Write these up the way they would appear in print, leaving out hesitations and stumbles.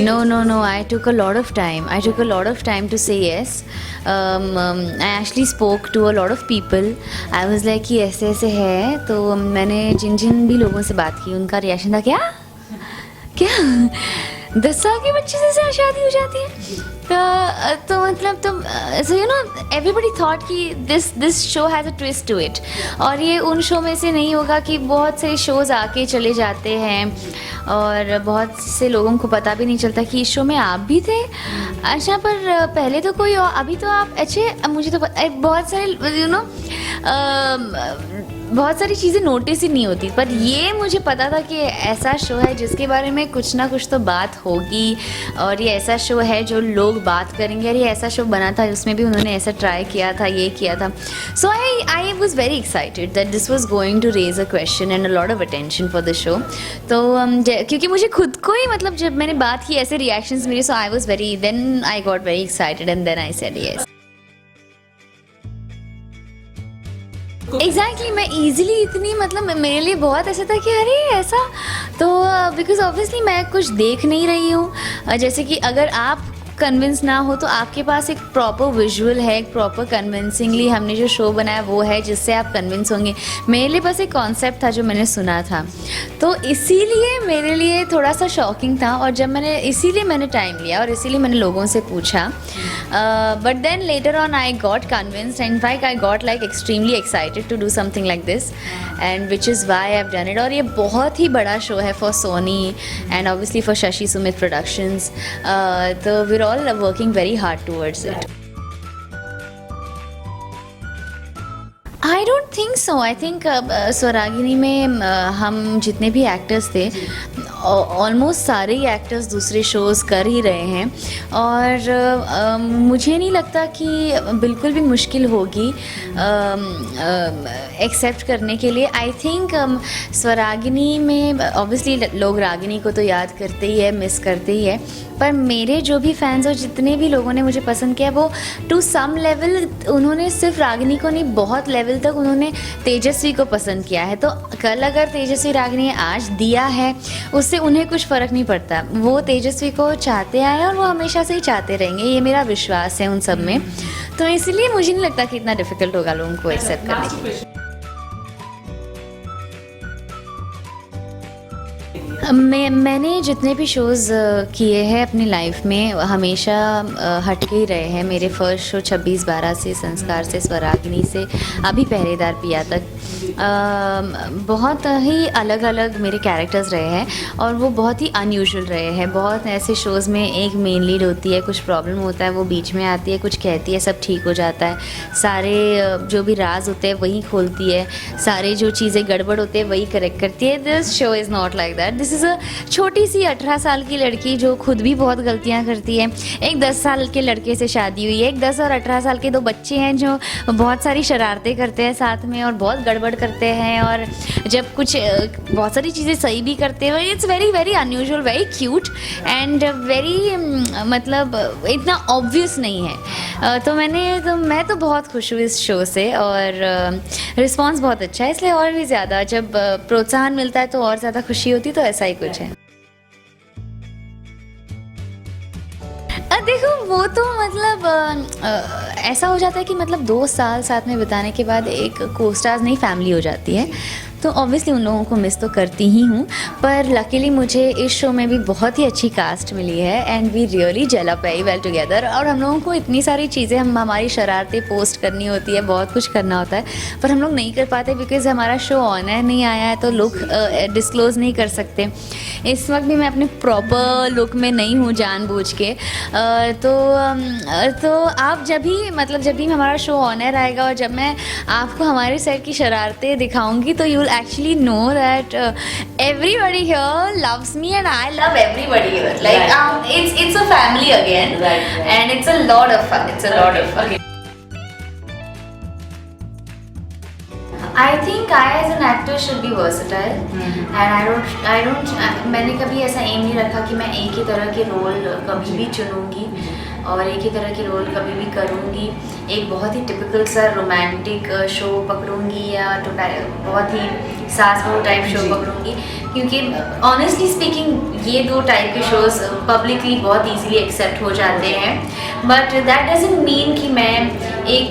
No. I took a lot of time. I took a lot of time to say yes. I actually spoke to a lot of people. I was like कि ऐसे ऐसे है, तो मैंने जिन जिन भी लोगों से बात की उनका रिएक्शन था क्या 10 साल के बच्चे से शादी हो जाती है। तो मतलब तो so you know everybody thought कि this show has a twist to it, और ये उन शो में से नहीं होगा कि बहुत से शोज़ आके चले जाते हैं और बहुत से लोगों को पता भी नहीं चलता कि इस शो में आप भी थे। अच्छा, पर पहले तो कोई और, अभी तो आप अच्छे, मुझे तो बहुत सारे यू नो बहुत सारी चीज़ें नोटिस ही नहीं होती, पर ये मुझे पता था कि ऐसा शो है जिसके बारे में कुछ ना कुछ तो बात होगी, और ये ऐसा शो है जो लोग बात करेंगे, और ये ऐसा शो बना था उसमें भी उन्होंने ऐसा ट्राई किया था, ये किया था। So I was very excited that this was going to raise a question and a lot of attention for the show. तो क्योंकि मुझे खुद को ही मतलब जब मैंने बात की ऐसे रिएक्शंस मेरे, so I was very, then I got very excited and then I said yes. Exactly मैं ईजिली इतनी मतलब मेरे लिए बहुत ऐसा था कि अरे ऐसा, तो बिकॉज ऑब्वियसली मैं कुछ देख नहीं रही हूँ। जैसे कि अगर आप कन्विंस ना हो तो आपके पास एक प्रॉपर विजुअल है, एक प्रॉपर कन्विंसिंगली हमने जो शो बनाया वो है जिससे आप कन्विंस होंगे। मेरे लिए बस एक कॉन्सेप्ट था जो मैंने सुना था, तो इसीलिए मेरे लिए थोड़ा सा शॉकिंग था, और जब मैंने इसीलिए मैंने टाइम लिया और इसीलिए मैंने लोगों से पूछा। But then later on I got convinced, in fact I got like extremely excited to do something like this, and which is why I have done it. और ये बहुत ही बड़ा शो है for Sony and obviously for Shashi Sumit productions, तो we're all are working very hard towards it. I don't think so. I think Swaragini में हम जितने भी एक्टर्स थे ऑलमोस्ट सारे ही एक्टर्स दूसरे शोज़ कर ही रहे हैं, और मुझे नहीं लगता कि बिल्कुल भी मुश्किल होगी एक्सेप्ट करने के लिए। आई थिंक स्वरागिनी में ऑब्वियसली लोग रागिनी को तो याद करते ही है, मिस करते ही है, पर मेरे जो भी फैंस और जितने भी लोगों ने मुझे पसंद किया वो टू सम लेवल उन्होंने सिर्फ रागिनी को नहीं, बहुत लेवल तक उन्होंने तेजस्वी को पसंद किया है। तो कल अगर तेजस्वी रागिनी आज दिया है उससे उन्हें कुछ फ़र्क नहीं पड़ता, वो तेजस्वी को चाहते आए और वो हमेशा से ही चाहते रहेंगे, ये मेरा विश्वास है उन सब में। तो इसलिए मुझे नहीं लगता कि इतना डिफ़िकल्ट होगा लोगों को एक्सेप्ट करने के लिए। मैंने जितने भी शोज़ किए हैं अपनी लाइफ में हमेशा हटके ही रहे हैं। मेरे फर्स्ट शो 26/12 से, संस्कार से, स्वरागिनी से, अभी पहरेदार पिया तक बहुत ही अलग अलग मेरे कैरेक्टर्स रहे हैं, और वो बहुत ही अनयूजुअल रहे हैं। बहुत ऐसे शोज़ में एक मेन लीड होती है, कुछ प्रॉब्लम होता है, वो बीच में आती है, कुछ कहती है, सब ठीक हो जाता है, सारे जो भी राज होते हैं वही खोलती है, सारे जो चीज़ें गड़बड़ होते हैं वही करेक्ट करती है। This show is not like that. This is a छोटी सी 18 साल की लड़की जो खुद भी बहुत गलतियाँ करती है, एक 10 साल के लड़के से शादी हुई है, एक 10 और 18 साल के 2 बच्चे हैं जो बहुत सारी शरारतें करते हैं साथ में और बहुत गड़बड़ करते हैं, और जब कुछ बहुत सारी चीज़ें सही भी करते हैं। It's very very unusual, very cute and very मतलब इतना ऑब्वियस नहीं है। तो मैं तो बहुत खुश हूँ इस शो से, और रिस्पॉन्स बहुत अच्छा है, इसलिए और भी ज़्यादा जब प्रोत्साहन मिलता है तो और ज़्यादा खुशी होती, तो ऐसा ही कुछ है। देखो वो तो मतलब ऐसा हो जाता है कि मतलब 2 साल साथ में बिताने के बाद एक को-स्टार्स नई फैमिली हो जाती है, तो ऑब्वियसली उन लोगों को मिस तो करती ही हूँ, पर लकीली मुझे इस शो में भी बहुत ही अच्छी कास्ट मिली है and we really gel up very well together. और हम लोगों को इतनी सारी चीज़ें हमारी शरारतें पोस्ट करनी होती है, बहुत कुछ करना होता है, पर हम लोग नहीं कर पाते बिकॉज़ हमारा शो ऑन एयर नहीं आया है, तो लोग डिस्क्लोज़ नहीं कर सकते। इस वक्त भी मैं अपने प्रॉपर लुक में नहीं हूँ जानबूझ के, तो आप जब भी हमारा शो ऑन एयर आएगा और जब मैं आपको हमारे सेट की शरारतें दिखाऊंगी, तो you actually know that everybody here loves me and I love everybody here. Like it's a family again, right. And it's a lot of fun. I think I as an actor should be versatile and I don't मैंने कभी ऐसा M नहीं रखा कि मैं एक ही तरह के रोल कभी भी चुनूंगी और एक ही तरह के रोल कभी भी करूंगी। एक बहुत ही टिपिकल सा रोमांटिक शो पकड़ूंगी या तो बहुत ही सास बहू टाइप शो पकड़ूंगी, क्योंकि ऑनेस्टली स्पीकिंग ये दो टाइप के शोज पब्लिकली बहुत इजीली एक्सेप्ट हो जाते हैं, बट दैट डजंट मीन कि मैं एक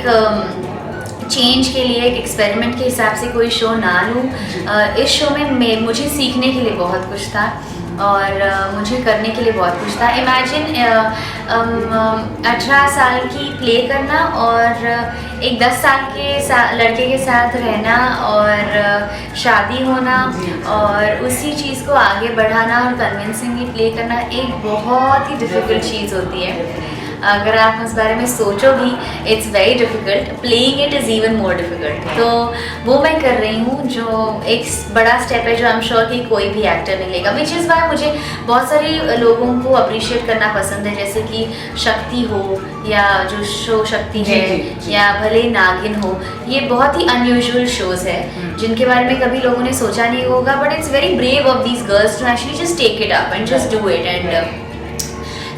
चेंज के लिए एक एक्सपेरिमेंट के हिसाब से कोई शो ना लूँ। इस शो में मुझे सीखने के लिए बहुत कुछ था और मुझे करने के लिए बहुत कुछ था। इमेजिन 18 साल की प्ले करना और एक 10 साल के लड़के के साथ रहना और शादी होना और उसी चीज़ को आगे बढ़ाना और कन्विंसिंगली प्ले करना एक बहुत ही डिफ़िकल्ट चीज़ होती है। अगर आप उस बारे में सोचोगी it's very difficult, playing it is even more difficult. तो वो मैं कर रही हूँ, जो एक बड़ा स्टेप है जो आई एम श्योर कि कोई भी एक्टर नहीं लेगा, विच इज़ वाई मुझे बहुत सारे लोगों को अप्रिशिएट करना पसंद है, जैसे कि शक्ति हो या जो शो शक्ति है या भले नागिन हो। ये बहुत ही अनयूजुअल शोज़ है जिनके बारे में कभी लोगों ने सोचा नहीं होगा, but it's very brave of these girls to actually just take it up and just do it. And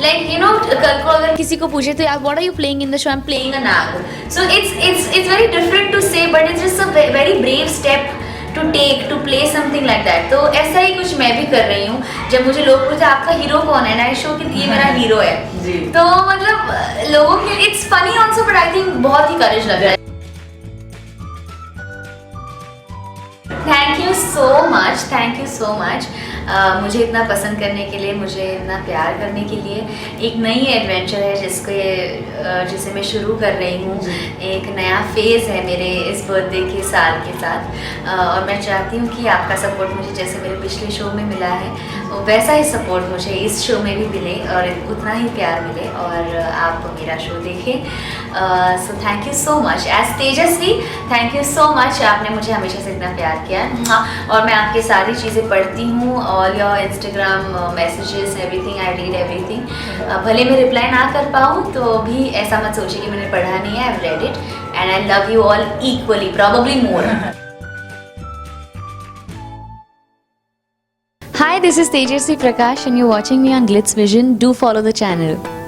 like you know, कल को अगर किसी को पूछे तो what are you playing in the show? I'm playing a nag. So it's very different to say, but it's just a very brave step to take to play something like that. तो ऐसा ही कुछ मैं भी कर रही हूँ। जब मुझे लोग पूछते आपका हीरो कौन है, ना शो कि ये मेरा हीरो है, तो मतलब लोगों के it's funny also, but I think बहुत ही करेज लग रहा है। थैंक यू सो मच मुझे इतना पसंद करने के लिए, मुझे इतना प्यार करने के लिए। एक नई एडवेंचर है जिसे मैं शुरू कर रही हूँ, एक नया फेज़ है मेरे इस बर्थडे के साल के साथ, और मैं चाहती हूँ कि आपका सपोर्ट मुझे जैसे मेरे पिछले शो में मिला है वैसा ही सपोर्ट मुझे इस शो में भी मिले और उतना ही प्यार मिले और आप मेरा शो देखें। So thank you so much as Tejasswi, thank you so much, आपने मुझे हमेशा से इतना प्यार किया और मैं आपकी सारी चीज़ें पढ़ती हूँ, all your Instagram messages, everything, I read everything. भले मैं रिप्लाई ना कर पाऊँ तो भी ऐसा मत सोचिए कि मैंने पढ़ा नहीं है, I have read it and I love you all equally, probably more. Hi, this is Tejasvi Prakash and you're watching me on Glitz Vision. Do follow the channel.